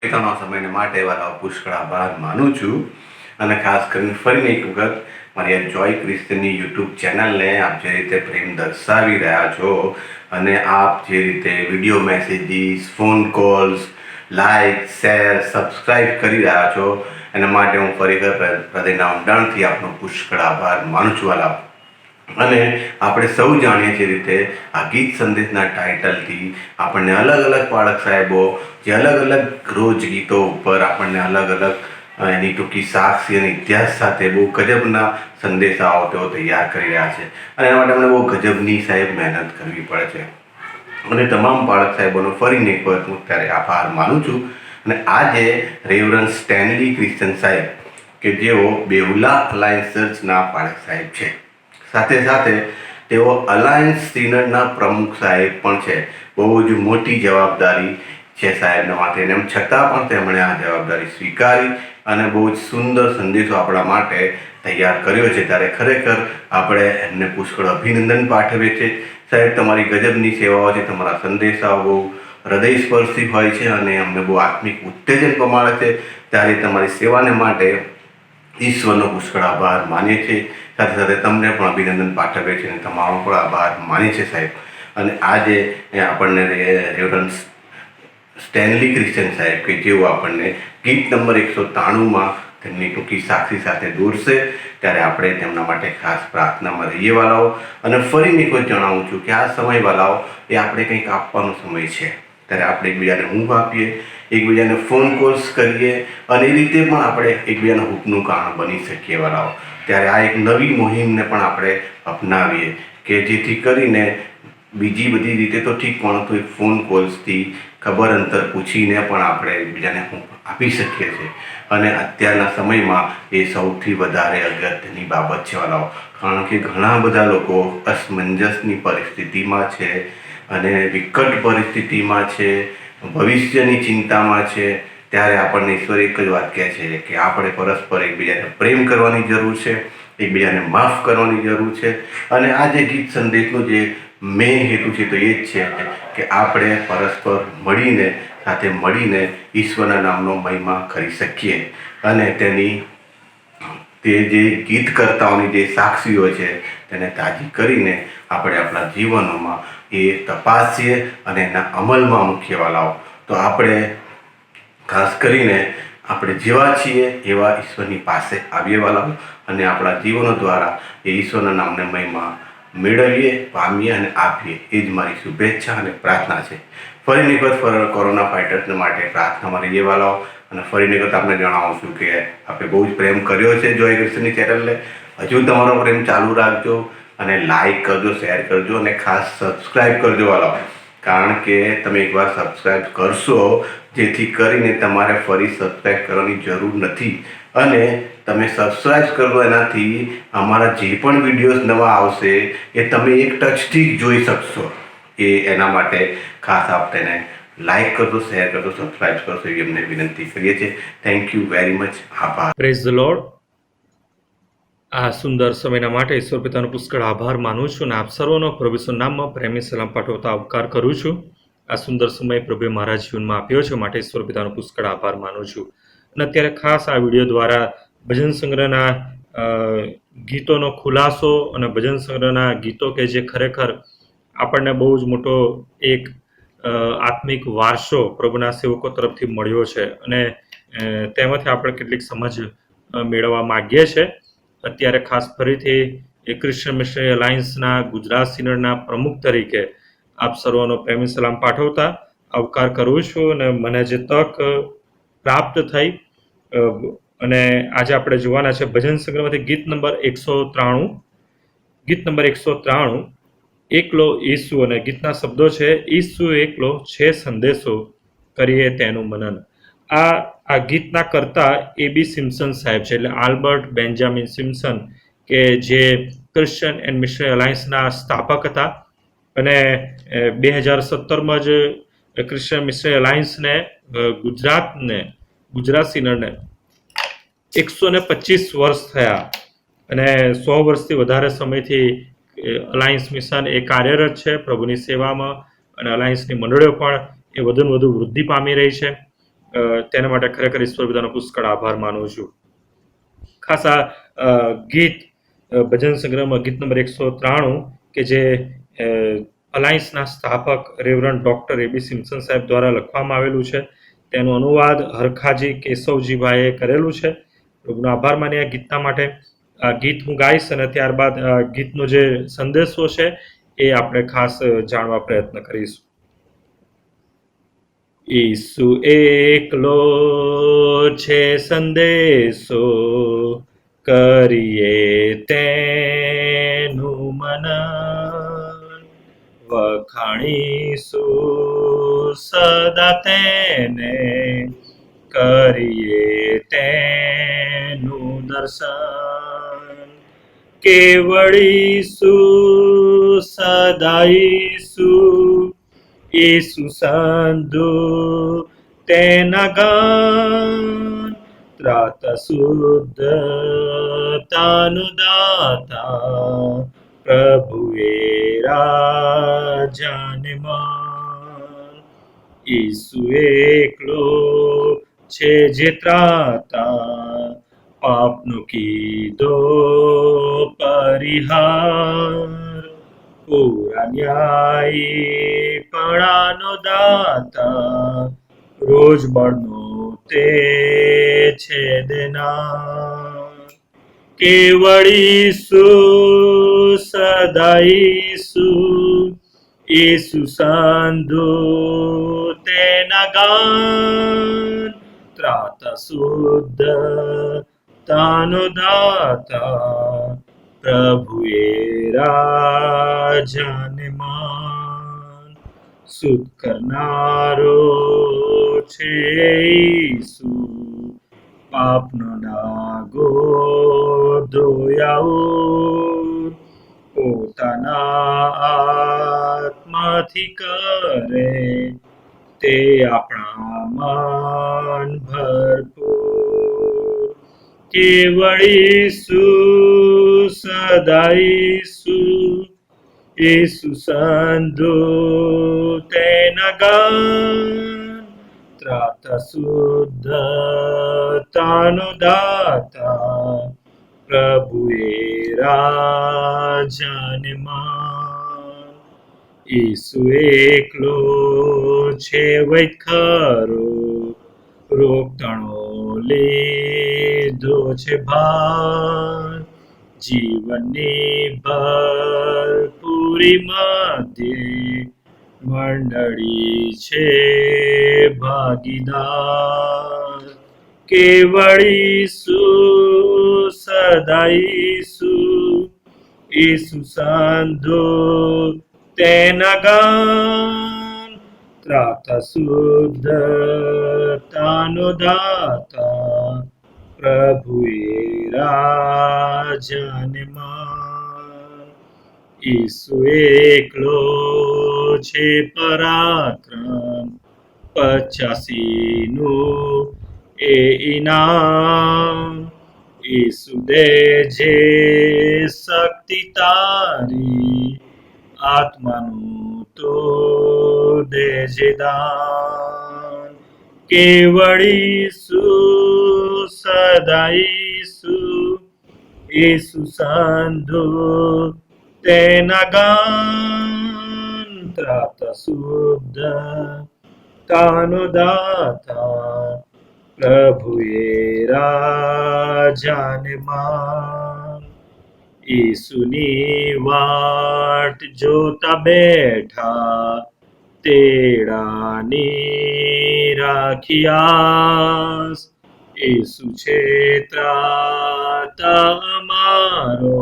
પોતાનો સમયને માટે વાળા પુષ્કળ આભાર માનું છું અને ખાસ કરીને ફરીને એક વખત મારી આ જોય ક્રિસ્ટનની યુટ્યુબ ચેનલને આપ જે રીતે પ્રેમ દર્શાવી રહ્યા છો અને આપ જે રીતે video messages phone calls like share subscribe કરી રહ્યા છો એના માટે હું ફરીથી હૃદયના ઊંડાણથી આપનો પુષ્કળ આભાર માનું છું વાલા. અને આપણે સૌ જાણીએ છીએ રીતે આ ગીત સંદેશના ટાઇટલથી આપણને અલગ અલગ પાળક સાહેબો જે અલગ અલગ રોજ ગીતો ઉપર આપણને અલગ અલગ એની ટૂંકી સાક્ષી અને ઇતિહાસ સાથે બહુ ગજબના સંદેશાઓ તેઓ તૈયાર કરી રહ્યા છે અને એના માટે અમને બહુ ગજબની સાહેબ મહેનત કરવી પડે છે. અને તમામ પાળક સાહેબોનો ફરીને એક વખત હું ત્યારે આભાર માનું છું. અને આજે રેવરન્ડ સ્ટેનલી ક્રિશ્ચન સાહેબ કે જેઓ બેહુલા અલાયન્સ ચર્ચના પાળક સાહેબ છે, સાથે સાથે તેઓ અલાયન્સ સિનડના પ્રમુખ સાહેબ પણ છે. બહુ જ મોટી જવાબદારી છે સાહેબના માથે, એમ છતાં પણ તેમણે આ જવાબદારી સ્વીકારી અને બહુ જ સુંદર સંદેશો આપણા માટે તૈયાર કર્યો છે. ત્યારે ખરેખર આપણે એમને પુષ્કળ અભિનંદન પાઠવીએ છીએ. સાહેબ, તમારી ગજબની સેવાઓ છે, તમારા સંદેશાઓ બહુ હૃદયસ્પર્શી હોય છે અને અમને બહુ આત્મિક ઉત્તેજન પમાડે છે. ત્યારે તમારી સેવાને માટે ઈશ્વરનો પુષ્કળ આભાર માનીએ છીએ. સાથે સાથે તમને પણ અભિનંદન પાઠવીએ છીએ અને તમારો પણ આભાર માનીએ છીએ સાહેબ. અને આજે આપણને રેવરન્ડ સ્ટેનલી ક્રિશ્ચન સાહેબ કે જેઓ આપણને ગીત નંબર 193માં તેમની ટૂંકી સાક્ષી સાથે દોરશે, ત્યારે આપણે તેમના માટે ખાસ પ્રાર્થનામાં રહીએ વાલાઓ. અને ફરીને એક વખત જણાવું છું કે આ સમય વાલાઓ એ આપણે કંઈક આપવાનો સમય છે. ત્યારે આપણે એકબીજાને ઊંઘ આપીએ, એકબીજાને ફોન કોલ્સ કરીએ અને એ રીતે પણ આપણે એકબીજાના હૂંફનું કારણ બની શકીએ વાલાઓ. ત્યારે આ એક નવી મુહિમને પણ આપણે અપનાવીએ કે જેથી કરીને બીજી બધી રીતે તો ઠીક પણ તો એક ફોન કોલ્સથી ખબર અંતર પૂછીને પણ આપણે એકબીજાને હૂંફ આપી શકીએ છીએ. અને અત્યારના સમયમાં એ સૌથી વધારે અગત્યની બાબત છે વાલાઓ, કારણ કે ઘણા બધા લોકો અસમંજસની પરિસ્થિતિમાં છે અને વિકટ પરિસ્થિતિમાં છે, ભવિષ્યની ચિંતામાં છે. ત્યારે આપણને ઈશ્વર એક જ વાત કહે છે કે આપણે પરસ્પર એકબીજાને પ્રેમ કરવાની જરૂર છે, એકબીજાને માફ કરવાની જરૂર છે. અને આ જે ગીત સંદેશનો જે મેઇન હેતુ છે તો એ જ છે કે આપણે પરસ્પર મળીને સાથે મળીને ઈશ્વરના નામનો મહિમા કરી શકીએ અને તેની તે જે ગીતકર્તાઓની જે સાક્ષીઓ છે તેને તાજી કરીને આપણે આપણા જીવનોમાં એ તપાસીએ અને એના અમલમાં મૂકીએ વાલાઓ. તો આપણે ખાસ કરીને આપણે જેવા છીએ એવા ઈશ્વરની પાસે આવીએ વાલાઓ અને આપણા જીવનો દ્વારા એ ઈશ્વરના નામને મહિમા મેળવીએ, પામીએ અને આપીએ. એ જ મારી શુભેચ્છા અને પ્રાર્થના છે. ફરીને એક વખત કોરોના ફાઇટર્સને માટે પ્રાર્થનામાં રહીએ વાલાઓ. અને ફરીને એક વખત આપણે જણાવું છું કે આપણે બહુ જ પ્રેમ કર્યો છે જોય ક્રિશ્ચનની ચેનલને. હજુ તમારો પ્રેમ ચાલુ રાખજો અને લાઈક કરજો, શેર કરજો અને ખાસ સબસ્ક્રાઈબ કરજો વાલાઓ. કારણ કે તમે એકવાર સબસ્ક્રાઈબ કરશો જેથી કરીને તમારે ફરી સબસ્ક્રાઈબ કરવાની જરૂર નથી. અને તમે સબસ્ક્રાઈબ કરશો એનાથી અમારા જે પણ વિડીયોઝ નવા આવશે એ તમે એક ટચથી જ જોઈ શકશો. એના માટે ખાસ આપ તેને લાઈક કરજો, શેર કરજો, સબસ્ક્રાઈબ કરશો એવી અમને વિનંતી કરીએ છીએ. Thank you very much. આભાર. Praise the lord. આ સુંદર સમયના માટે ઈશ્વર પિતાનો પુષ્કળ આભાર માનું છું અને આપ સર્વનો પ્રભુ ઈસુના નામમાં પ્રેમી સલામ પાઠવતા આવકાર કરું છું. આ સુંદર સમય પ્રભુએ મારા જીવનમાં આપ્યો છે માટે ઈશ્વર પિતાનો પુષ્કળ આભાર માનું છું. અને અત્યારે ખાસ આ વિડીયો દ્વારા ભજન સંગ્રહના ગીતોનો ખુલાસો અને ભજન સંગ્રહના ગીતો કે જે ખરેખર આપણને બહુ જ મોટો એક આત્મિક વારસો પ્રભુના સેવકો તરફથી મળ્યો છે અને તેમાંથી આપણે કેટલીક સમજ મેળવવા માગીએ છીએ. અત્યારે ખાસ ફરીથી એ ક્રિશ્ચન મિશનરી અલાયન્સના ગુજરાત સિનડના પ્રમુખ તરીકે આપ સર્વનો પ્રેમી સલામ પાઠવતા આવકાર કરું છું. અને મને જે તક પ્રાપ્ત થઈ અને આજે આપણે જોવાના છે ભજન સંગ્રહમાંથી ગીત નંબર 193. ગીત નંબર 193 એકલો ઈસુ, અને ગીતના શબ્દો છે ઈસુ એકલો છે સંદેશો કરીએ તેનું મનન. આ ગીતના કરતા AB સિમ્પસન સાહેબ છે, એટલે આલ્બર્ટ બેન્જામિન સિમ્પસન, કે જે ક્રિશ્ચન એન્ડ મિશનરી અલાયન્સના સ્થાપક હતા અને 2017માં જ ક્રિશ્ચન મિશનરી અલાયન્સને ગુજરાત સિનડને 125 વર્ષ થયા અને 100 વર્ષથી વધારે સમયથી અલાયન્સ મિશન એ કાર્યરત છે પ્રભુની સેવામાં અને અલાયન્સની મંડળીઓ પણ એ વધુ ને વધુ વૃદ્ધિ પામી રહી છે. તેના માટે ખરેખર ઈશ્વર પિતાનો પુષ્કળ આભાર માનું છું. ખાસ આ ગીત ભજન સંગ્રહમાં ગીત નંબર 193 કે જે અલાયન્સના સ્થાપક રેવરન્ડ ડૉક્ટર એબી સિમ્પસન સાહેબ દ્વારા લખવામાં આવેલું છે. તેનો અનુવાદ હરખાજી કેશવજીભાઈએ કરેલું છે. પ્રભુનો આભાર માની આ ગીતના માટે. આ ગીત હું ગાઈશ અને ત્યારબાદ આ ગીતનો જે સંદેશો છે એ આપણે ખાસ જાણવા પ્રયત્ન કરીશું. ઈસુ એકલો છે સંદેશો, કરીએ તેનું મનન, વખાણીશું સદા તેને, કરીએ તેનું દર્શન. કેવળીશું સદાઈશું ઈસુ સંધુ તેના ગાન, ત્રાત શુદ્ધતાનું દાતા, પ્રભુએ રાજાને માન. ઈસુ એકલો છે જે ત્રાતા, પાપનો કીધો પરિહાર, પૂરા ન્યાયી પણાનો દાતા, રોજ બળનો તે છે દેનાર. કેવળીશું સદાઈશું ઈસુ સંધુ તેના ગાન, ત્રાતા શુદ્ધતાનો દાતા, પ્રભુએ રાજાને માન. શુદ્ધ કરનારો છે ઈસુ, પાપનો ડાગો ધોયાઓ, પોતાના આત્માથી કરે તે આપણા માન ભરપૂર. કેવળીશું સદાઈશું ઈસુ સંધુ તેના ગાન, ત્રાતા શુદ્ધતાનો દાતા, પ્રભુએ રાજાને માન. ઈસુ એકલો છે વૈદ ખરો, રોગતણો લીધો છે ભાર, જીવનની ભરપૂરી મધ્યે મંડળી છે ભાગીદાર. કેવળીશું સદાઈશું ઈસુ સંધુ તેના ગાન, ત્રાતા શુદ્ધતાનો દાતા, પ્રભુએ રાજાને માન. ઈસુ એકલો છે પરાક્રમ, 85નું એ ઇનામ, ઈસુ દે જે શક્તિ તારી, આત્માનું તો દેજે દાન. કેવળીશું સદાઈશું ઈસુ સંધુ તેના ગાન, ત્રાતા શુદ્ધતાનો દાતા, પ્રભુએ રાજાને માન. ઈસુની વાટ જોતા બેઠા, તેડાની રાખી આસ, ઈસુ છે ત્રાતા અમારો,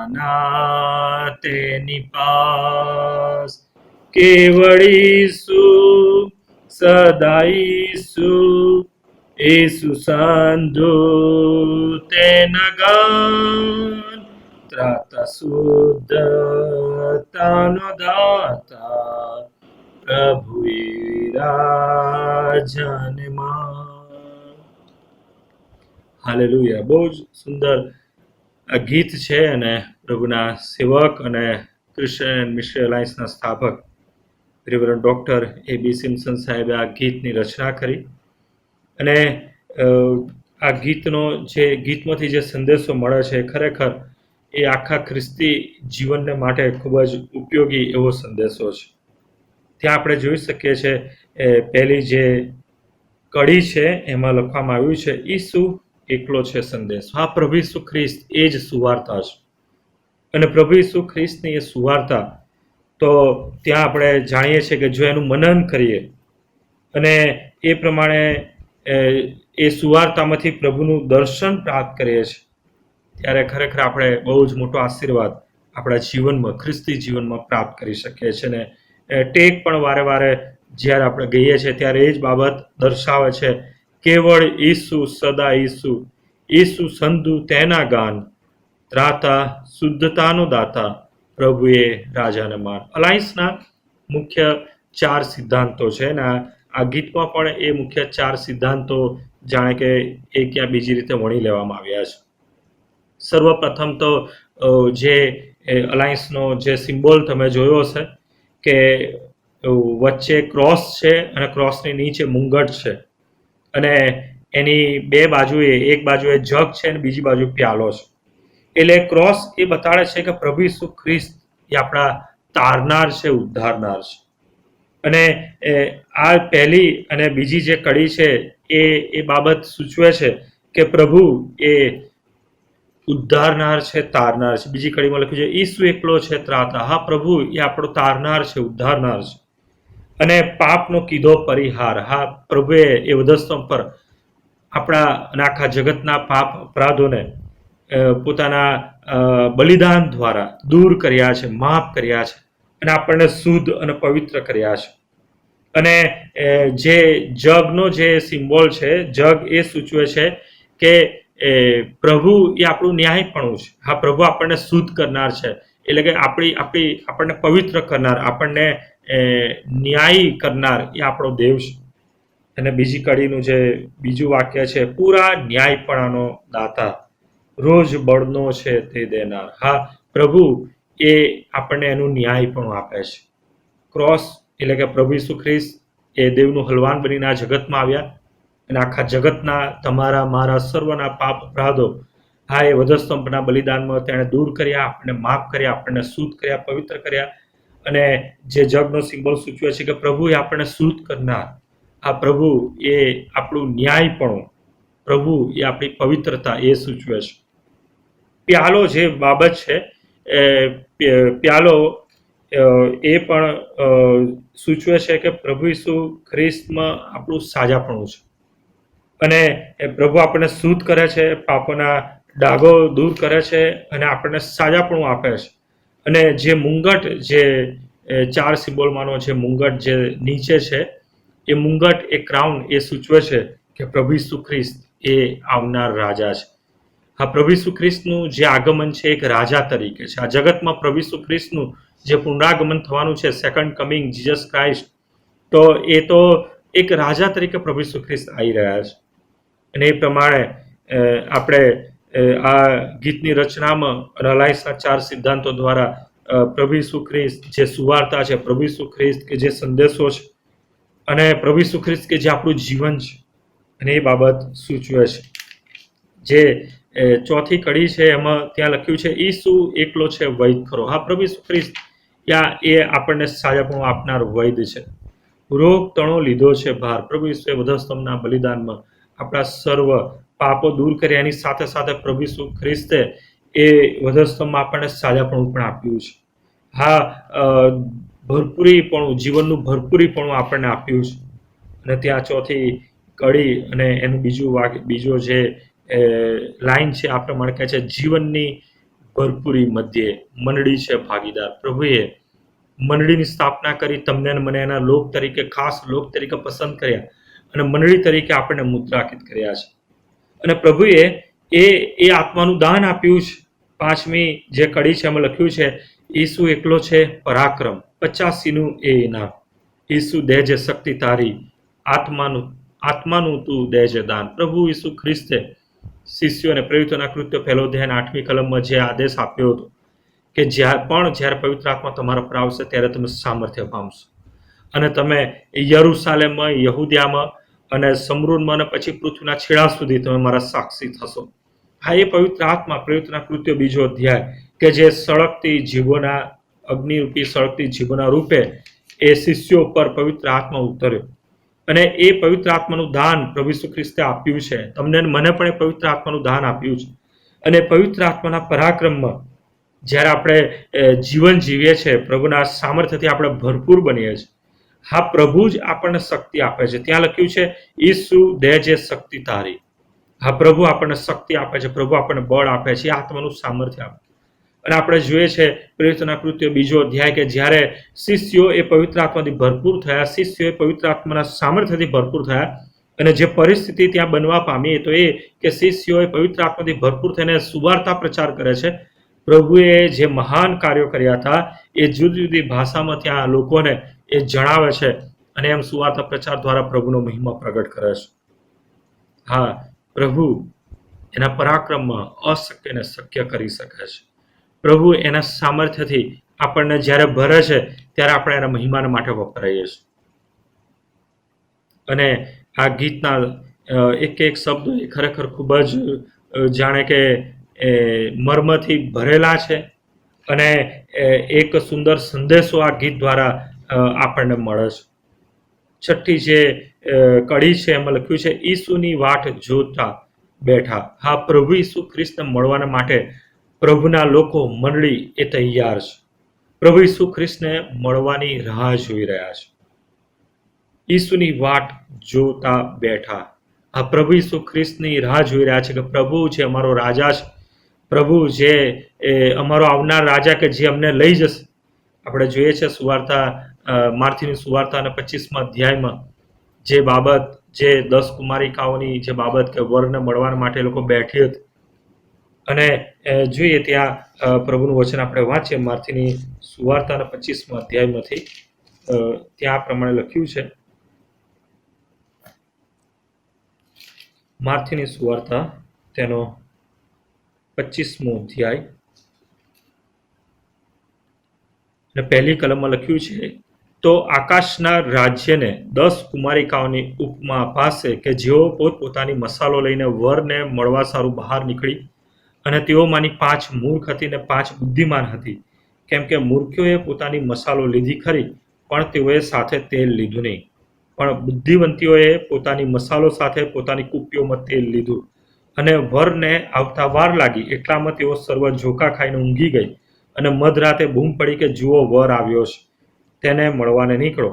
સંધવાના તેની પાસ. કેવળીશું સદાઈશું ઈસુ સંધુ તેના ગાન, ત્રાતા શુદ્ધતાનો દાતા, પ્રભુએ રાજાને માન. હાલેલુયા. બહુ જ સુંદર આ ગીત છે અને પ્રભુના સેવક અને ક્રિશ્ચિયન મિશનરી અલાયન્સના સ્થાપક રેવરન્ડ ડૉક્ટર A.B. સિમ્પસન સાહેબે આ ગીતની રચના કરી અને આ ગીતમાંથી જે સંદેશો મળે છે ખરેખર એ આખા ખ્રિસ્તી જીવનને માટે ખૂબ જ ઉપયોગી એવો સંદેશો છે. ત્યાં આપણે જોઈ શકીએ છીએ પહેલી જે કડી છે એમાં લખવામાં આવ્યું છે, ઈસુ એકલો છે સંદેશ. હા, પ્રભુ ઈસુ ખ્રિસ્ત એ જ સુવાર્તા છે અને પ્રભુ ઈસુ ખ્રિસ્તની એ સુવાર્તા તો ત્યાં આપણે જાણીએ છીએ કે જો એનું મનન કરીએ અને એ પ્રમાણે એ સુવાર્તામાંથી પ્રભુનું દર્શન પ્રાપ્ત કરીએ છીએ ત્યારે ખરેખર આપણે બહુ જ મોટો આશીર્વાદ આપણા જીવનમાં, ખ્રિસ્તી જીવનમાં પ્રાપ્ત કરી શકીએ છીએ. ને ટેક પણ વારે વારે જ્યારે આપણે ગઈએ છીએ ત્યારે એ જ બાબત દર્શાવે છે, કેવળ ઈસુ સદા ઈસુ, ઈસુ સંધુ તેના ગાન, ત્રાતા શુદ્ધતાનો દાતા, પ્રભુએ રાજાને માન. અલાયન્સના મુખ્ય 4 સિદ્ધાંતો છે ને આ ગીતમાં પણ એ મુખ્ય 4 સિદ્ધાંતો જાણે કે એક યા બીજી રીતે વણી લેવામાં આવ્યા છે. સર્વપ્રથમ તો જે અલાયન્સનો જે સિમ્બોલ તમે જોયો હશે કે વચ્ચે ક્રોસ છે અને ક્રોસની નીચે મુંગટ છે અને એની બે બાજુએ, એક બાજુએ જગ છે અને બીજી બાજુ પ્યાલો છે. એટલે ક્રોસ એ બતાડે છે કે પ્રભુ ઈસુ ખ્રિસ્ત એ આપણા તારનાર છે, ઉદ્ધારનાર છે. અને આ પહેલી અને બીજી જે કડી છે એ બાબત સૂચવે છે કે પ્રભુ એ ઉદ્ધારનાર છે, તારનાર છે. બીજી કડીમાં લખ્યું છે ઈસુ એકલો છે ત્રાતા. હા, પ્રભુ એ આપણો તારનાર છે, ઉદ્ધારનાર છે. અને પાપનો કીધો પરિહાર. હા, પ્રભુએ એ વધસ્તંભ પર આપણા અને આખા જગતના પાપ અપરાધોને પોતાના બલિદાન દ્વારા દૂર કર્યા છે, માફ કર્યા છે અને આપણને શુદ્ધ અને પવિત્ર કર્યા છે. અને જે જગનો જે સિમ્બોલ છે, જગ એ સૂચવે છે કે પ્રભુ એ આપણું ન્યાયપણું છે. હા, પ્રભુ આપણને શુદ્ધ કરનાર છે, એટલે કે આપણને પવિત્ર કરનાર, આપણને ન્યાયી કરનાર એ આપણો દેવ છે. અને બીજી કડીનું જે બીજું વાક્ય છે, પૂરા ન્યાયપણાનો દાતા, રોજ બળનો છે તે દેનાર. હા, પ્રભુ એ આપણને એનું ન્યાયપણું આપે છે. ક્રોસ એટલે કે પ્રભુ ઈસુ ખ્રિસ્ત એ દેવનું હલવાન બનીને આ જગતમાં આવ્યા અને આખા જગતના તમારા મારા સર્વના પાપ અપરાધો હા એ વધસ્તંભના બલિદાનમાં તેણે દૂર કર્યા, આપણને માફ કર્યા, આપણને શુદ્ધ કર્યા, પવિત્ર કર્યા. અને જે જગનો સિમ્બોલ સૂચવે છે કે પ્રભુ એ આપણને શુદ્ધ કરનાર. આ પ્રભુ એ આપણું ન્યાયપણું, પ્રભુ એ આપણી પવિત્રતા એ સૂચવે છે. પ્યાલો જે બાબત છે પ્યાલો એ પણ સૂચવે છે કે પ્રભુ ઈસુ ખ્રિસ્તમાં આપણું સાજાપણું છે અને પ્રભુ આપણને શુદ્ધ કરે છે, પાપોના ડાઘો દૂર કરે છે અને આપણને સાજાપણું આપે છે. અને જે મુંગટ, જે 4 સિમ્બોલમાંનો જે મુંગટ જે નીચે છે એ મુંગટ, એ ક્રાઉન એ સૂચવે છે કે પ્રભુ ઈસુ ખ્રિસ્ત એ આવનાર રાજા છે. હા, પ્રભુ ઈસુ ખ્રિસ્તનું જે આગમન છે એક રાજા તરીકે છે. આ જગતમાં પ્રભુ ઈસુ ખ્રિસ્તનું જે પુનરાગમન થવાનું છે, સેકન્ડ કમિંગ જીસસ ક્રાઇસ્ટ, તો એ તો એક રાજા તરીકે પ્રભુ ઈસુ ખ્રિસ્ત આવી રહ્યા છે. અને એ પ્રમાણે આપણે આ ગીતની રચનામાં અલાયન્સના 4 સિદ્ધાંતો દ્વારા પ્રભુ ઈસુ ખ્રિસ્ત જે સુવાર્તા છે, પ્રભુ ઈસુ ખ્રિસ્ત કે જે સંદેશો છે અને પ્રભુ ઈસુ ખ્રિસ્ત કે જે આપણું જીવન છે અને એ બાબત સૂચવે છે. જે ચોથી કડી છે એમાં ત્યાં લખ્યું છે ઈસુ એકલો છે વૈદ ખરો. હા, પ્રભુ ઈસુ ખ્રિસ્ત એ આપણને સાજાપણું આપનાર વૈદ છે. રોગ તણો લીધો છે ભાર. પ્રભુ ઈસુએ વધસ્તંભના બલિદાનમાં આપણા સર્વ પાપો દૂર કર્યા. એની સાથે સાથે પ્રભુ ઈસુ ખ્રિસ્તે એ વધસ્તંભમાં આપણને સાજાપણું પણ આપ્યું છે. હા, ભરપૂરીપણું, જીવનનું ભરપૂરીપણું આપણને આપ્યું છે. અને ત્યાં ચોથી કડી અને એનું બીજો જે લાઈન છે આ પ્રમાણે કહે છે, જીવનની ભરપૂરી મધ્યે મંડળી છે ભાગીદાર. પ્રભુએ મંડળીની સ્થાપના કરી, તમને અને મને એના લોક તરીકે, ખાસ લોક તરીકે પસંદ કર્યા અને મંડળી તરીકે આપણને મુદ્રાંકિત કર્યા છે. અને પ્રભુએ એ આત્માનું દાન આપ્યું છે. 5મી જે કડી છે એમાં લખ્યું છે ઈસુ એકલો છે પરાક્રમ, 85નું એ ઇનામ. ઈસુ દેજે શક્તિ તારી, આત્માનું તું દેજે દાન. પ્રભુ ઈસુ ખ્રિસ્તે શિષ્યો અને પ્રેરિતોના કૃત્ય 1 અધ્યાય 8મી કલમમાં જે આદેશ આપ્યો હતો કે જ્યારે પવિત્ર આત્મા તમારા પર આવશે ત્યારે તમે સામર્થ્ય પામશો. અને તમે યરૂશાલેમમાં, યહૂદિયામાં અને સમરૂનમાં અને પછી પૃથ્વીના છેડા સુધી તમે મારા સાક્ષી થશો. હા, એ પવિત્ર આત્મા, પ્રવૃત્તિના કૃત્યો 2 અધ્યાય, કે જે સળગતી જીભોના અગ્નિરૂપી સળગતી જીભોના રૂપે એ શિષ્યો પર પવિત્ર આત્મા ઉતર્યો. અને એ પવિત્ર આત્માનું દાન પ્રભુ ઈસુ ખ્રિસ્તે આપ્યું છે. તમને અને મને પણ એ પવિત્ર આત્માનું દાન આપ્યું છે. અને પવિત્ર આત્માના પરાક્રમમાં જ્યારે આપણે જીવન જીવીએ છીએ, પ્રભુના સામર્થ્યથી આપણે ભરપૂર બનીએ છીએ. હા, પ્રભુ જ આપણને શક્તિ આપે છે. ત્યાં લખ્યું છે, ઈસુ દે જે શક્તિ તારી. હા, પ્રભુ આપણને શક્તિ આપે છે, પ્રભુ આપણને બળ આપે છે, આત્માનું સામર્થ્ય આપે. અને આપણે જોઈએ છે પ્રેરિતોના કૃત્યો 2 અધ્યાય, કે જ્યારે શિષ્યો એ પવિત્ર આત્માથી ભરપૂર થયા, શિષ્યો એ પવિત્ર આત્માના સામર્થ્યથી ભરપૂર થયા, અને જે પરિસ્થિતિ ત્યાં બનવા પામી તો એ કે શિષ્યો એ પવિત્ર આત્માથી ભરપૂર થઈને સુવાર્તા પ્રચાર કરે છે. પ્રભુએ જે મહાન કાર્યો કર્યા હતા એ જુદી જુદી ભાષામાં ત્યાં લોકોને એ જણાવે છે, અને એમ સુવાર્તા પ્રચાર દ્વારા પ્રભુનો મહિમા પ્રગટ કરે છે. હા, પ્રભુ એના પરાક્રમમાં અશક્યને શક્ય કરી શકે છે. પ્રભુ એના સામર્થ્યથી આપણને જ્યારે ભરે છે ત્યારે આપણે એના મહિમાના માટે વપરાઈએ છીએ. અને આ ગીતના એક એક શબ્દો એ ખરેખર ખૂબ જ જાણે કે મર્મથી ભરેલા છે, અને એક સુંદર સંદેશો આ ગીત દ્વારા આપણને મળે છે. છઠ્ઠી જે કડી છે એમાં લખ્યું છે, ઈસુની વાટ જોતા બેઠા. હા, પ્રભુ ઈસુ ખ્રિસ્તને મળવાના માટે પ્રભુના લોકો, મંડળી એ તૈયાર છે. પ્રભુ ઈસુ ખ્રિસ્તને મળવાની રાહ જોઈ રહ્યા છે. ઈસુની વાટ જોતા બેઠા. આ પ્રભુ ઈસુ ખ્રિસ્તની રાહ જોઈ રહ્યા છે કે પ્રભુ જે અમારો રાજા છે, પ્રભુ જે અમારો આવનાર રાજા, કે જે અમને લઈ જશે. આપણે જોઈએ છે સુવાર્તા, માર્થીની સુવાર્તા અને 25મા અધ્યાયમાં જે બાબત, જે 10 કુમારિકાઓની જે બાબત કે વરને મળવા માટે લોકો બેઠી હતી. અને જોઈએ ત્યાં પ્રભુનું વચન આપણે વાંચીએ માર્થીની સુવાર્તા અને 25મા અધ્યાયમાંથી, ત્યાં આ પ્રમાણે લખ્યું છે. માર્થીની સુવાર્તા તેનો 25મો અધ્યાય અને પહેલી કલમમાં લખ્યું છે, તો આકાશના રાજ્યને 10 કુમારિકાઓની ઉપમા અપાશે કે જેઓ પોતપોતાની મસાલો લઈને વરને મળવા સારું બહાર નીકળી, અને તેઓમાંની 5 મૂર્ખ હતી ને 5 બુદ્ધિમાન હતી. કેમ કે મૂર્ખોએ પોતાની મસાલો લીધી ખરી, પણ તેઓએ સાથે તેલ લીધું નહીં. પણ બુદ્ધિવંતીઓએ પોતાની મસાલો સાથે પોતાની કુપીઓમાં તેલ લીધું. અને વરને આવતા વાર લાગી એટલામાં તેઓ સર્વ ઝોકા ખાઈને ઊંઘી ગઈ, અને મધરાતે બૂમ પડી કે જુઓ, વર આવ્યો છે, તેને મળવાને નીકળો.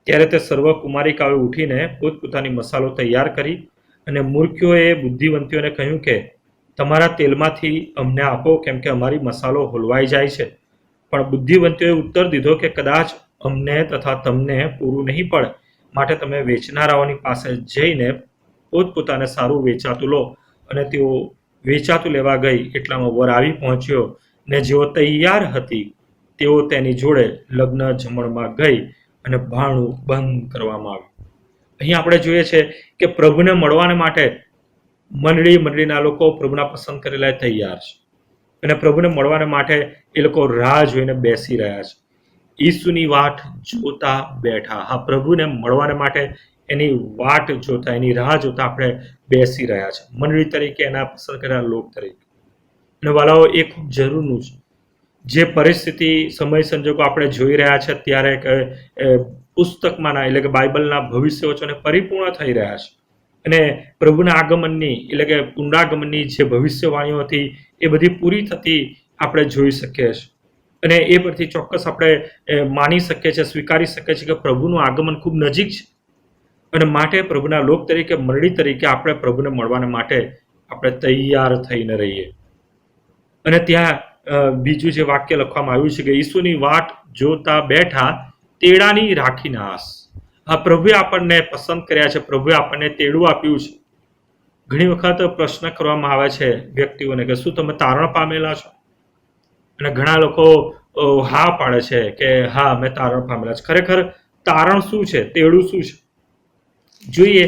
ત્યારે તે સર્વ કુમારિકાઓએ ઉઠીને પોતપોતાની મસાલો તૈયાર કરી. અને મૂર્ખોએ બુદ્ધિવંતીઓને કહ્યું કે તમારા તેલમાંથી અમને આપો, કેમ કે અમારી મસાલો હોલવાઈ જાય છે. પણ બુદ્ધિવંતીઓએ ઉત્તર દીધો કે કદાચ અમને તથા તમને પૂરું નહીં પડે, માટે તમે વેચનારાઓની પાસે જઈને પોતપોતાને સારું વેચાતું લો. અને તેઓ વેચાતું લેવા ગઈ એટલામાં વર આવી પહોંચ્યો, ને જેઓ તૈયાર હતી તેઓ તેની જોડે લગ્ન જમણમાં ગઈ, અને ભાણું બંધ કરવામાં આવ્યું. અહીં આપણે જોઈએ છે કે પ્રભુને મળવાને માટે મંડળીના લોકો પ્રભુના પસંદ કરેલા તૈયાર છે, અને પ્રભુને મળવાને માટે એ લોકો રાહ જોઈને બેસી રહ્યા છે. ઈસુની વાટ જોતા બેઠા. હા, પ્રભુને મળવાને માટે એની વાટ જોતા, એની રાહ જોતા આપણે બેસી રહ્યા છે, મંડળી તરીકે, એના પસંદ કરેલા લોક તરીકે. અને વાલાઓ, એ ખૂબ જરૂરનું છે. જે પરિસ્થિતિ, સમય સંજોગો આપણે જોઈ રહ્યા છે અત્યારે, કે પુસ્તકમાંના એટલે કે બાઇબલના ભવિષ્યવચનો પરિપૂર્ણ થઈ રહ્યા છે, અને પ્રભુના આગમનની એટલે કે પુનરાગમનની જે ભવિષ્યવાણીઓ હતી એ બધી પૂરી થતી આપણે જોઈ શકીએ છીએ. અને એ પરથી ચોક્કસ આપણે માની શકીએ છીએ, સ્વીકારી શકીએ છીએ કે પ્રભુનું આગમન ખૂબ નજીક છે. અને માટે પ્રભુના લોક તરીકે, મંડળી તરીકે આપણે પ્રભુને મળવાને માટે આપણે તૈયાર થઈને રહીએ. અને ત્યાં બીજું જે વાક્ય લખવામાં આવ્યું છે કે ઈસુની વાટ જોતા બેઠા, તેડાની રાખીને આસ. આ પ્રભુએ આપણને પસંદ કર્યા છે, પ્રભુએ આપણને તેડું આપ્યું છે. ઘણી વખત પ્રશ્ન કરવામાં આવે છે વ્યક્તિઓને કે શું તમે તારણ પામેલા છો? અને ઘણા લોકો હા પાડે છે કે હા, અમે તારણ પામેલા છે. ખરેખર તારણ શું છે, તેડું શું છે? જોઈએ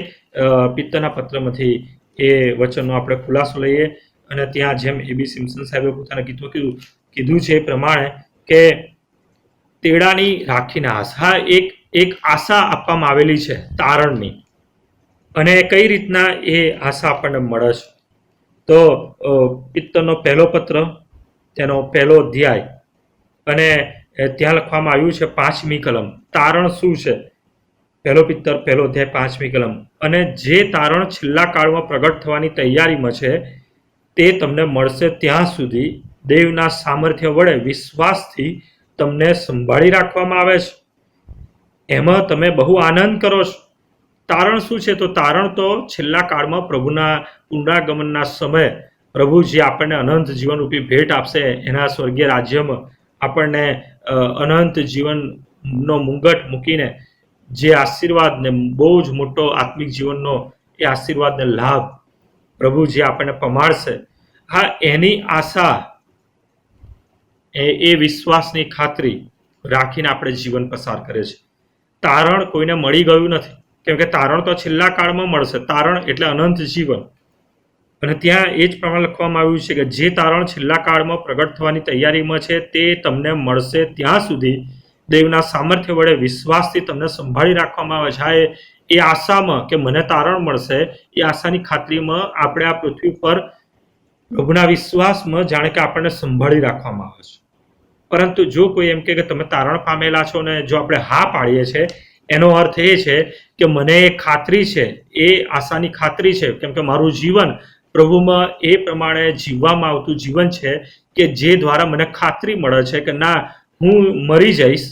પિત્તરના પત્રમાંથી એ વચનનો આપણે ખુલાસો લઈએ. અને ત્યાં જેમ એબી સિમ્પસન સાહેબે પોતાના ગીતો કીધું છે એ પ્રમાણે કે તેડાની રાખીને આસ. હા, એક એક આશા આપવામાં આવેલી છે તારણની. અને કઈ રીતના એ આશા આપણને મળે છે? તો પિત્તરનો પહેલો પત્ર, તેનો પહેલો અધ્યાય, અને ત્યાં લખવામાં આવ્યું છે 5મી કલમ, તારણ શું છે? પહેલો પિત્તર પહેલો અધ્યાય 5મી કલમ. અને જે તારણ છેલ્લા કાળમાં પ્રગટ થવાની તૈયારીમાં છે તે તમને મળશે ત્યાં સુધી દેવના સામર્થ્ય વડે વિશ્વાસથી તમને સંભાળી રાખવામાં આવે છે. એમાં તમે બહુ આનંદ કરો છો. તારણ શું છે? તો તારણ તો છેલ્લા કાળમાં પ્રભુના પુનરાગમનના સમયે પ્રભુ જે આપણને અનંત જીવનરૂપી ભેટ આપશે, એના સ્વર્ગીય રાજ્યમાં આપણને અનંત જીવનનો મુંગટ મૂકીને જે આશીર્વાદને, બહુ જ મોટો આત્મિક જીવનનો એ આશીર્વાદને લાભ પ્રભુ જે આપણને પમાડશે, હા, એની આશા, એ વિશ્વાસની ખાતરી રાખીને આપણે જીવન પસાર કરે છે. તારણ કોઈને મળી ગયું નથી, કેમ કે તારણ તો છેલ્લા કાળમાં મળશે. તારણ એટલે અનંત જીવન. અને ત્યાં એ જ પ્રમાણે લખવામાં આવ્યું છે કે જે તારણ છેલ્લા કાળમાં પ્રગટ થવાની તૈયારીમાં છે તે તમને મળશે ત્યાં સુધી દેવના સામર્થ્ય વડે વિશ્વાસથી તમને સંભાળી રાખવામાં આવે છે. હા, એ આશામાં કે મને તારણ મળશે, એ આશાની ખાતરીમાં આપણે આ પૃથ્વી પર પ્રભુના વિશ્વાસમાં જાણે કે આપણને સંભાળી રાખવામાં આવે છે. પરંતુ જો કોઈ એમ કે તમે તારણ પામેલા છો ને જો આપણે હા પાડીએ છીએ, એનો અર્થ એ છે કે મને એ ખાતરી છે, એ આશાની ખાતરી છે, કેમ કે મારું જીવન પ્રભુમાં એ પ્રમાણે જીવવામાં આવતું જીવન છે કે જે દ્વારા મને ખાતરી મળે છે કે ના, હું મરી જઈશ.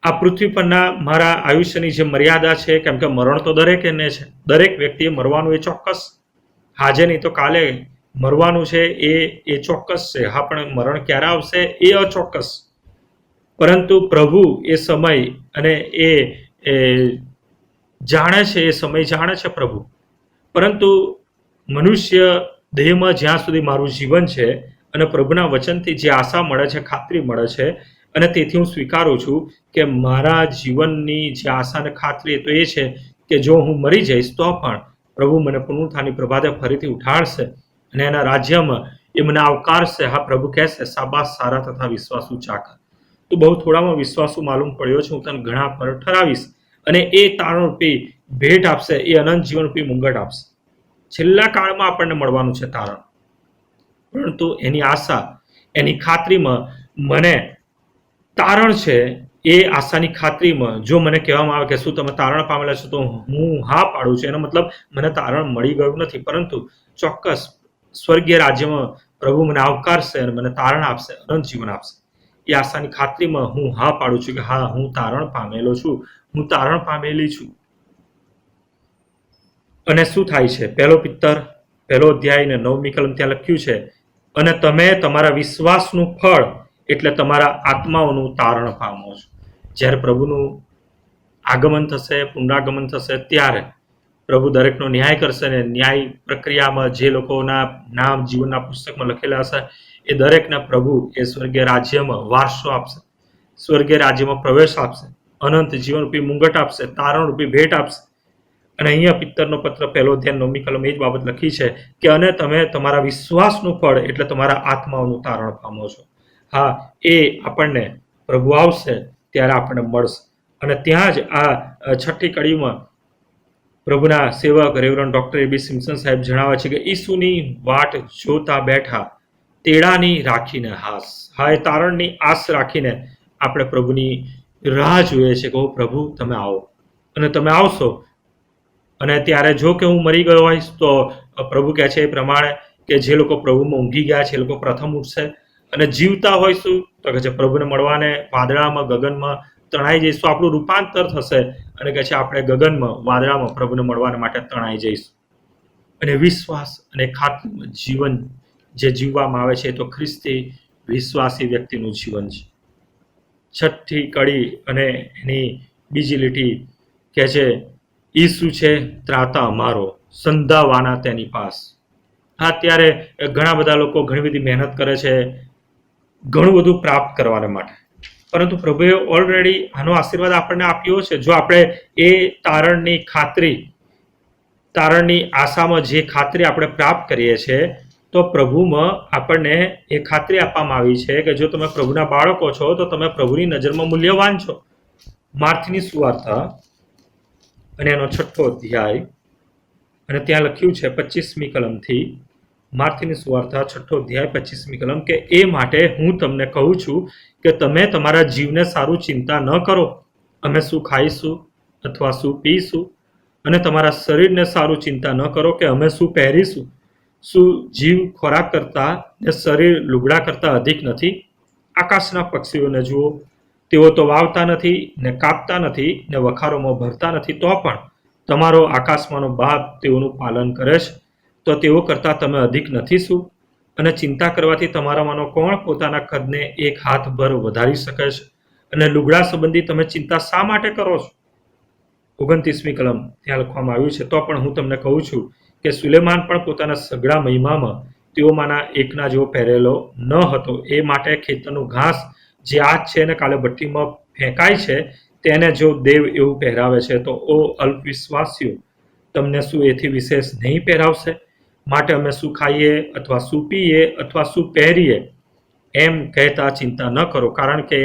આ પૃથ્વી પરના મારા આયુષ્યની જે મર્યાદા છે, કેમ કે મરણ તો દરેકને છે, દરેક વ્યક્તિએ મરવાનું એ ચોક્કસ, આજે નહીં તો કાલે મરવાનું છે, એ ચોક્કસ છે. હા, પણ મરણ ક્યારે આવશે એ અચોક્કસ. પરંતુ પ્રભુ એ સમય અને એ જાણે છે, એ સમય જાણે છે પ્રભુ. પરંતુ મનુષ્ય દેહમાં જ્યાં સુધી મારું જીવન છે અને પ્રભુના વચનથી જે આશા મળે છે, ખાતરી મળે છે, અને તેથી હું સ્વીકારું છું કે મારા જીવનની જે આશા અને ખાતરી તો એ છે કે જો હું મરી જઈશ તો પણ પ્રભુ મને પુનરુત્થાનની પ્રભાતે ફરીથી ઉઠાડશે અને એના રાજ્યમાં એ મને આવકારશે. હા, પ્રભુ કહેશે, શાબાશ સારા તથા વિશ્વાસુ ચાકર, તું બહુ થોડામાં વિશ્વાસુ માલુમ પડ્યો છે, હું તને ઘણા પર ઠરાવીશ. અને એ તારણરૂપી ભેટ આપશે, એ અનંત જીવનરૂપી મુંગટ આપશે. છેલ્લા કાળમાં આપણને મળવાનું છે તારણ, પરંતુ એની આશા, એની ખાતરીમાં મને તારણ છે. એ આશાની ખાતરીમાં જો મને કહેવામાં આવે કે શું તમે તારણ પામેલા છો, તો હું હા પાડું છું. એનો મતલબ મને તારણ મળી ગયું નથી, પરંતુ ચોક્કસ સ્વર્ગીય રાજ્યમાં પ્રભુ મને આવકારશે અને મને તારણ આપશે, અનંત જીવન આપશે. એ આશાની ખાતરીમાં હું હા પાડું છું કે હા, હું તારણ પામેલો છું, હું તારણ પામેલી છું. અને શું થાય છે? પહેલો પિત્તર પહેલો અધ્યાય ને 9મી કલમ ત્યાં લખ્યું છે, અને તમે તમારા વિશ્વાસનું ફળ એટલે તમારા આત્માઓનું તારણ પામો છો. જ્યારે પ્રભુનું આગમન થશે, પુનરાગમન થશે, ત્યારે પ્રભુ દરેકનો ન્યાય કરશે અને ન્યાય પ્રક્રિયામાં જે લોકોના નામ જીવનના પુસ્તકમાં લખેલા હશે એ દરેકને પ્રભુ એ સ્વર્ગીય રાજ્યમાં વારસો આપશે, સ્વર્ગીય રાજ્યમાં પ્રવેશ આપશે, અનંત જીવનરૂપી મુંગટ આપશે, તારણરૂપી ભેટ આપશે. અને અહીંયા પિત્તરનો પત્ર પહેલો અધ્યાય 9મી કલમ એ જ બાબત લખી છે કે અને તમે તમારા વિશ્વાસનું ફળ એટલે તમારા આત્માઓનું તારણ પામો છો. હા, એ આપણને પ્રભુ આવશે ત્યારે આપણને મળશે. અને ત્યાં જ આ 6ઠ્ઠી કડીમાં પ્રભુના સેવક રેવરન્ડ ડોક્ટર A.B. સિમ્પસન સાહેબ જણાવે છે કે ઈસુની વાટ જોતા બેઠા તેડાની રાખીને હાસ. હા, એ તારણની આસ રાખીને આપણે પ્રભુની રાહ જોઈએ છે કે ઓ પ્રભુ, તમે આવો. અને તમે આવશો. અને ત્યારે જો કે હું મરી ગયો હોઈશ તો પ્રભુ કહે છે એ પ્રમાણે કે જે લોકો પ્રભુમાં ઊંઘી ગયા છે એ લોકો પ્રથમ ઉઠશે. અને જીવતા હોઈશું તો કહે છે પ્રભુને મળવાને વાદળામાં, ગગનમાં તણાઈ જઈશું. આપણું રૂપાંતર થશે અને કહે છે આપણે ગગનમાં, વાદળામાં પ્રભુને મળવાને માટે તણાઈ જઈશું. અને વિશ્વાસ અને ખાતરીમાં જીવન જે જીવવામાં આવે છે તો ખ્રિસ્તી વિશ્વાસી વ્યક્તિનું જીવન છે. 6ઠ્ઠી કડી અને એની બીજી લીટી કહે છે, ઈસુ છે ત્રાતા અમારો, સંધાવાના તેની પાસ. અત્યારે ઘણા બધા લોકો ઘણી બધી મહેનત કરે છે ઘણું બધું પ્રાપ્ત કરવાને માટે, પરંતુ પ્રભુએ ઓલરેડી આનો આશીર્વાદ આપણને આપ્યો છે. જો આપણે એ તારણની ખાતરી, તારણની આશામાં જે ખાતરી આપણે પ્રાપ્ત કરીએ છીએ, તો પ્રભુમાં આપણને એ ખાતરી આપવામાં આવી છે કે જો તમે પ્રભુના બાળકો છો તો તમે પ્રભુની નજરમાં મૂલ્યવાન છો. માર્થની સુવાર્તા અને એનો 6ઠ્ઠો અધ્યાય, અને ત્યાં લખ્યું છે 25મી કલમથી, માર્થની સુવાર્તા 6ઠ્ઠો અધ્યાય 25મી કલમ, કે એ માટે હું તમને કહું છું કે તમે તમારા જીવને સારું ચિંતા ન કરો, અમે શું ખાઈશું અથવા શું પીશું, અને તમારા શરીરને સારું ચિંતા ન કરો કે અમે શું પહેરીશું. શું જીવ ખોરાક કરતા ને શરીર લુગડા કરતા અધિક નથી? આકાશના પક્ષીઓને જુઓ, તેઓ તો વાવતા નથી ને કાપતા નથી ને વખારોમાં ભરતા નથી, તો પણ તમારો આકાશમાંનો બાપ તેઓનું પાલન કરે છે. તો તેઓ કરતાં તમે અધિક નથી શું? અને ચિંતા કરવાથી તમારામાંનો કોણ પોતાના કદને એક હાથભર વધારી શકે છે? અને લુગડા સંબંધી તમે ચિંતા શા માટે કરો છો? 29મી કલમ ત્યાં લખવામાં આવ્યું છે, તો પણ હું તમને કહું છું કે સુલેમાન પણ પોતાના સઘળા મહિમામાં તેઓમાંના એકના જેવો પહેરેલો ન હતો. એ માટે ખેતરનું ઘાસ જે આજ છે અને કાલે ભઠ્ઠીમાં ફેંકાય છે, તેને જો દેવ એવું પહેરાવે છે, તો ઓ અલ્પવિશ્વાસીઓ, તમને શું એથી વિશેષ નહીં પહેરાવશે? માટે અમે શું ખાઈએ અથવા શું પીએ અથવા શું પહેરીએ એમ કહેતા ચિંતા ન કરો, કારણ કે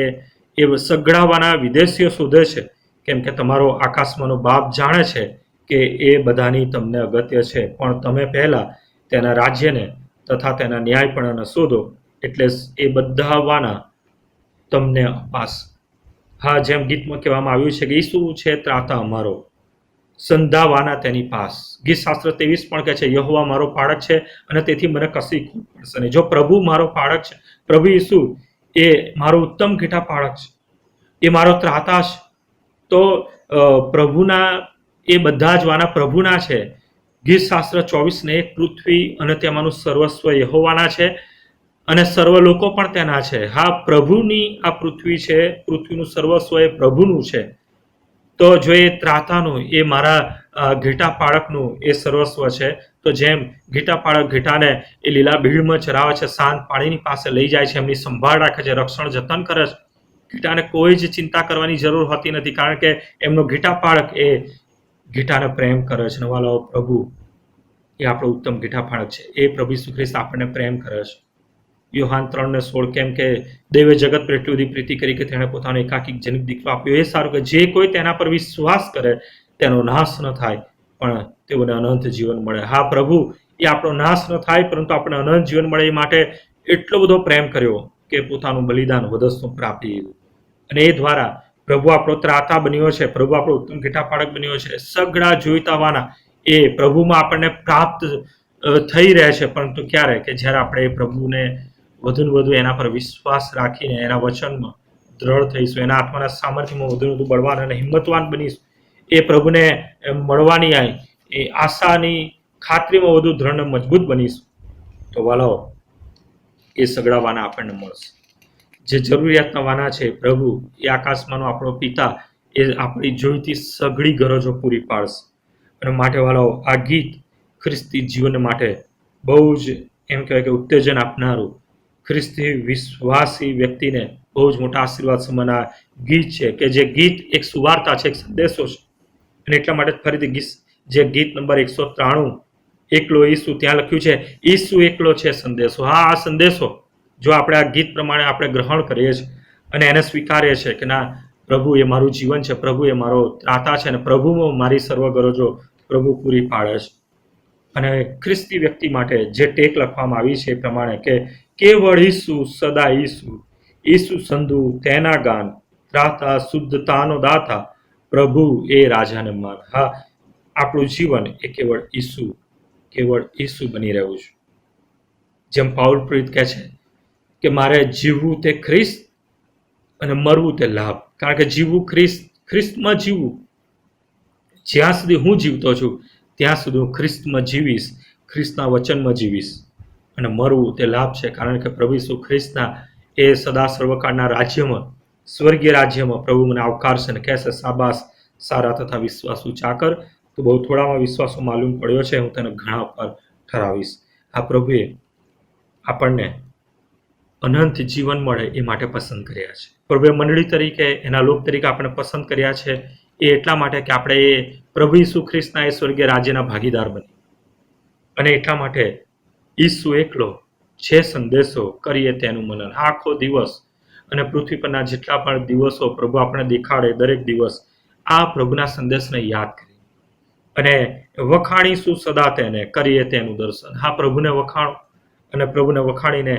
એ સઘળાવાના વિદેશીઓ શોધે છે, કેમ કે તમારો આકાશમાંનો બાપ જાણે છે કે એ બધાની તમને અગત્ય છે. પણ તમે પહેલા તેના રાજ્યને તથા તેના ન્યાયપણાને શોધો, એટલે એ બધાવાના તમને અપાશે. હા, જેમ ગીતમાં કહેવામાં આવ્યું છે કે ઈસુ છે ત્રાતા અમારો, સંધાવાના તેની પાસ. ગીત શાસ્ત્ર 23 પણ કહે છે, યહોવા મારો પાળક છે અને તેથી મને કશી ખોટ પડશે નહીં. જો પ્રભુ મારો પાળક છે, પ્રભુ ઈસુ એ મારો ઉત્તમ ઘેટા પાળક છે, એ મારો ત્રાતા છે, તો પ્રભુના એ બધા જ વાના પ્રભુના છે. ગીત શાસ્ત્ર 24:1, પૃથ્વી અને તેમાંનું સર્વસ્વ યહોવાના છે અને સર્વ લોકો પણ તેના છે. હા, પ્રભુની આ પૃથ્વી છે, પૃથ્વીનું સર્વસ્વ એ પ્રભુનું છે. તો જો એ ત્રાતાનું, એ મારા ઘેટા પાળકનું એ સર્વસ્વ છે, તો જેમ ઘેટા પાળક ઘેટાને એ લીલા ભીડમાં ચરાવે છે, શાંત પાણીની પાસે લઈ જાય છે, એમની સંભાળ રાખે છે, રક્ષણ જતન કરે છે, ઘેટાને કોઈ જ ચિંતા કરવાની જરૂર હોતી નથી, કારણ કે એમનો ઘેટા પાળક એ ઘેટાને પ્રેમ કરે છે. નવાલાઓ, પ્રભુ એ આપણો ઉત્તમ ઘેટા પાળક છે. એ પ્રભુ ઈસુ ખ્રિસ્ત આપણને પ્રેમ કરે છે. યોહાન 3:16, કેમ કે દેવે જગત પર એટલી બધી પ્રીતિ કરી કે તેણે પોતાનો એકાકી જનિત દીકરો આપ્યો. એ સારું કે જે કોઈ તેના પર વિશ્વાસ કરે તેનો નાશ ન થાય, પણ તેઓને અનંત જીવન મળે. હા, પ્રભુ એ આપણો નાશ ન થાય, પરંતુ આપણે અનંત જીવન મળે, એ માટે એટલો બધો પ્રેમ કર્યો કે પોતાનું બલિદાન વધસ્તું પ્રાપ્તિ દીધું. અને એ દ્વારા પ્રભુ આપણો ત્રાતા બન્યો છે, પ્રભુ આપણો ઉત્તમ ઘેટા પાળક બન્યો છે. સઘળા જોઈતાવાના એ પ્રભુમાં આપણને પ્રાપ્ત થઈ રહે છે, પરંતુ ક્યારે? કે જ્યારે આપણે એ પ્રભુને વધુ ને વધુ એના પર વિશ્વાસ રાખીને એના વચનમાં દ્રઢ થઈશું, એના આત્માના સામર્થ્યમાં વધુ ને વધુ બળવાન અને હિંમતવાન બનીશું, એ પ્રભુને મળવાની એ આશાની ખાતરીમાં વધુ દ્રઢ અને મજબૂત બનીશું, તો વાલાઓ એ સગળા વાના આપણને મળશે. જે જરૂરિયાતના વાના છે, પ્રભુ એ આકાશમાંનો આપણો પિતા એ આપણી જોઈતી સઘળી ગરજો પૂરી પાડશે. અને માટે વાલાઓ, આ ગીત ખ્રિસ્તી જીવન માટે બહુ જ એમ કહેવાય કે ઉત્તેજન આપનારું, ખ્રિસ્તી વિશ્વાસી વ્યક્તિને બહુ જ મોટા આશીર્વાદ સમાન આ ગીત છે, કે જે ગીત એક સુવાર્તા છે, એક સંદેશો છે. અને એટલા માટે ફરીથી જે ગીત નંબર 193, એકલો ઈસુ, ત્યાં લખ્યું છે ઈસુ એકલો છે સંદેશો. હા, આ સંદેશો જો આપણે આ ગીત પ્રમાણે આપણે ગ્રહણ કરીએ છીએ અને એને સ્વીકારીએ છીએ કે ના, પ્રભુ એ મારું જીવન છે, પ્રભુ એ મારો ત્રાતા છે, અને પ્રભુમાં મારી સર્વ ગરજો પ્રભુ પૂરી પાડે છે. અને ખ્રિસ્તી વ્યક્તિ માટે જે ટેક લખવામાં આવી છે એ પ્રમાણે કે કેવળ ઈસુ, સદા ઈસુ, ઈસુ સંધુ તેના ગાન, ત્રાતા શુદ્ધતાનો દાતા, પ્રભુ એ રાજાને માન. હા, આપણું જીવન એ કેવળ ઈસુ બની રહ્યું છે. જેમ પાઉલ પ્રેરિત કહે છે કે મારે જીવવું તે ખ્રિસ્ત અને મરવું તે લાભ. કારણ કે જીવવું ખ્રિસ્તમાં જીવવું, જ્યાં સુધી હું જીવતો છું ત્યાં સુધી હું ખ્રિસ્તમાં જીવીશ, ખ્રિસ્તના વચનમાં જીવીશ. અને મરવું તે લાભ છે, કારણ કે પ્રભુ ઈસુ ખ્રિસ્તના એ સદા સર્વકાળના રાજ્યમાં, સ્વર્ગીય રાજ્યમાં પ્રભુ મને આવકારશે અને કહેશે, શાબાશ સારા તથા વિશ્વાસુ ચાકર, તો બહુ થોડામાં વિશ્વાસો માલુમ પડ્યો છે, હું તને ઘણા પર ઠરાવીશ. આ પ્રભુએ આપણને અનંત જીવન મળે એ માટે પસંદ કર્યા છે. પ્રભુએ મંડળી તરીકે, એના લોક તરીકે આપણે પસંદ કર્યા છે એ એટલા માટે કે આપણે એ પ્રભુ ઈસુ ખ્રિસ્તના એ સ્વર્ગીય રાજ્યના ભાગીદાર બની. અને એટલા માટે ઈસુ એકલો છે સંદેશો, કરીએ તેનું મનન. આખો દિવસ અને પૃથ્વી પરના જેટલા પણ દિવસો પ્રભુ આપણે દેખાડે દરેક દિવસ આ પ્રભુના સંદેશને યાદ કરી અને વખાણીશું સદા તેને, કરીએ તેનું દર્શન. હા, પ્રભુને વખાણો અને પ્રભુને વખાણીને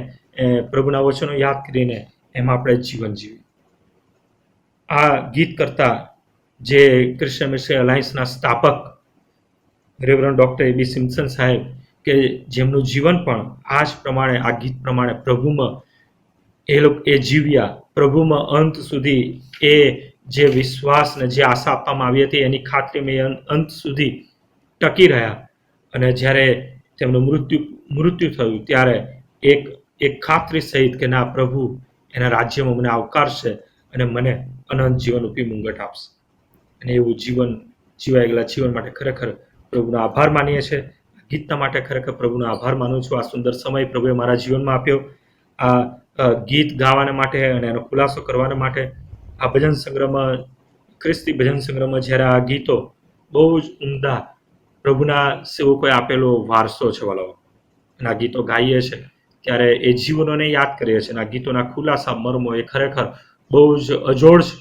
પ્રભુના વચનો યાદ કરીને એમાં આપણે જીવન જીવીએ. આ ગીત કરતા જે ક્રિશ્ચન મિશનરી અલાયન્સના સ્થાપક રેવરન્ડ ડૉક્ટર એ.બી. સિમ્પસન સાહેબ, કે જેમનું જીવન પણ આ જ પ્રમાણે, આ ગીત પ્રમાણે પ્રભુમાં એ જીવ્યા, પ્રભુમાં અંત સુધી એ જે વિશ્વાસ ને જે આશા આપવામાં આવી હતી એની ખાતરીમાં અંત સુધી ટકી રહ્યા. અને જ્યારે તેમનું મૃત્યુ થયું ત્યારે એક ખાતરી સહિત કે ના, પ્રભુ એના રાજ્યમાં મને આવકારશે અને મને અનંત જીવનરૂપી મુંગટ આપશે. અને એવું જીવન જીવાઈ ગયેલા જીવન માટે ખરેખર પ્રભુનો આભાર માનીએ છીએ. ગીતના માટે ખરેખર પ્રભુનો આભાર માનું છું. આ સુંદર સમય પ્રભુએ મારા જીવનમાં આપ્યો, આ ગીત ગાવાના માટે અને એનો ખુલાસો કરવાના માટે. આ ભજન સંગ્રહમાં, ખ્રિસ્તી ભજન સંગ્રહમાં જ્યારે આ ગીતો બહુ જ ઉમદા પ્રભુના સેવકોએ આપેલો વારસો છે વાલાઓ, અને આ ગીતો ગાઈએ છીએ ત્યારે એ જીવનોને યાદ કરીએ છીએ. અને આ ગીતોના ખુલાસા મર્મો એ ખરેખર બહુ જ અજોડ છે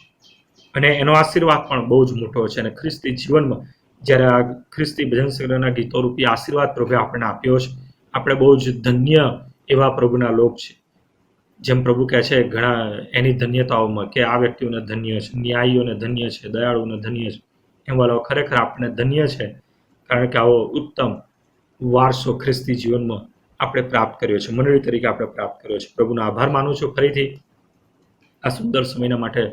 અને એનો આશીર્વાદ પણ બહુ જ મોટો છે. અને ખ્રિસ્તી જીવનમાં જ્યારે આ ખ્રિસ્તી ભજન સંગ્રહના ગીતો રૂપી આશીર્વાદ પ્રભુએ આપણને આપ્યો છે, આપણે બહુ જ ધન્ય એવા પ્રભુના લોક છે. જેમ પ્રભુ કહે છે ઘણા એની ધન્યતાઓમાં કે આ વ્યક્તિઓને ધન્ય છે, ન્યાયીઓને ધન્ય છે, દયાળુઓને ધન્ય છે. એમ વાળો ખરેખર આપણને ધન્ય છે, કારણ કે આવો ઉત્તમ વારસો ખ્રિસ્તી જીવનમાં આપણે પ્રાપ્ત કર્યો છે, મંડળી તરીકે આપણે પ્રાપ્ત કર્યો છે. પ્રભુનો આભાર માનું છું ફરીથી આ સુંદર સમયના માટે.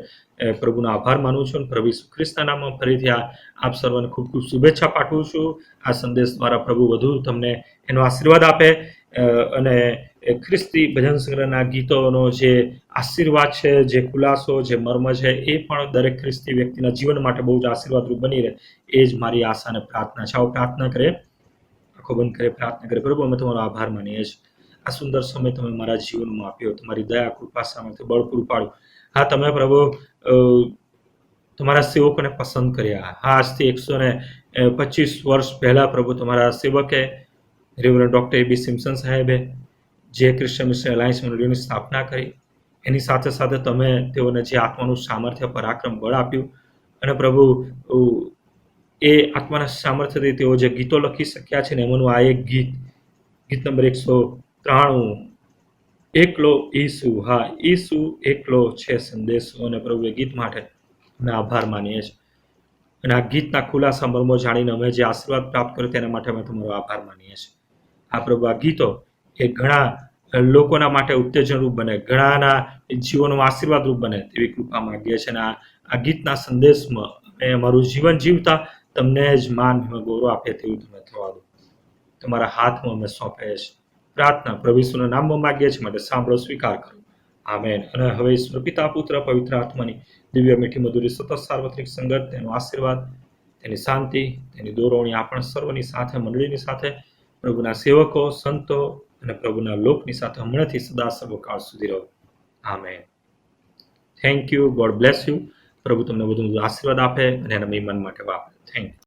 પ્રભુનો આભાર માનું છું અને પ્રભુ ઈસુ ખ્રિસ્તના નામમાં ફરીથી આપ સર્વને ખૂબ ખૂબ શુભેચ્છા પાઠવું છું. આ સંદેશ દ્વારા પ્રભુ વધુ તમને એનો આશીર્વાદ આપે અને ખ્રિસ્તી ભજન સંગ્રહના ગીતોનો જે આશીર્વાદ છે, જે ખુલાસો, જે મર્મ છે, એ પણ દરેક ખ્રિસ્તી વ્યક્તિના જીવન માટે બહુ જ આશીર્વાદરૂપ બની રહે, એ જ મારી આશા અને પ્રાર્થના છે. આવો પ્રાર્થના કરે, આંખો બંધ કરે, પ્રાર્થના કરે. પ્રભુ, અમે તમારો આભાર માનીએ છીએ. આ સુંદર સમય તમે મારા જીવનમાં આપ્યો, તમારી દયા, કૃપા, સામર્થ્ય, બળ પૂરું પાડ્યું. હા, તમે પ્રભુ તમારા સેવકોને પસંદ કર્યા. હા, આજથી 125 વર્ષ પહેલા પ્રભુ તમારા સેવકે રેવરન્ડ ડૉક્ટર એ.બી. સિમ્પસન સાહેબે જે ક્રિશ્ચન મિશનરી અલાયન્સ મંડળીની સ્થાપના કરી, એની સાથે સાથે તમે તેઓને જે આત્માનું સામર્થ્ય, પરાક્રમ, બળ આપ્યું, અને પ્રભુ એ આત્માના સામર્થ્યથી તેઓ જે ગીતો લખી શક્યા છે ને, એમાંનું આ એક ગીત નંબર 193, એકલો ઈસુ. હા, ઈસુ એકલો છે સંદેશો. અને પ્રભુ એ ગીત માટે અમે આભાર માનીએ છીએ. અને આ ગીતના ખુલાસા મર્મો જાણીને અમે જે આશીર્વાદ પ્રાપ્ત કર્યો તેના માટે અમે તમારો આભાર માનીએ છીએ. આ પ્રભુ, આ ગીતો એ ઘણા લોકોના માટે ઉત્તેજનરૂપ બને, ઘણાના જીવનમાં આશીર્વાદરૂપ બને તેવી કૃપા માંગીએ છીએ. અને આ ગીતના સંદેશમાં અમે અમારું જીવન જીવતા તમને જ માન, ગૌરવ આપે તેવું તમે થવા દો. તમારા હાથમાં અમે સોંપીએ છીએ. પ્રાર્થના પ્રભુ ઈસુના નામમાં માંગીએ છીએ, માટે સાંભળો, સ્વીકાર કરો. આમેન. અને હવે ઈશ્વર પિતા, પુત્ર, પવિત્ર આત્માની દિવ્ય મીઠી મધુરી સતત સાર્વત્રિક સંગત, તેનો આશીર્વાદ, તેની શાંતિ, તેની દોરવણી આપણ સર્વની સાથે, મંડળીની સાથે, પ્રભુના સેવકો, સંતો અને પ્રભુના લોકની સાથે હમણાંથી સદા સર્વકાળ સુધી રહો. Amen. Thank you. God bless you. પ્રભુ તમને વધુ આશીર્વાદ આપે અને એના મહેમાન માટે વાપરે. Thank you.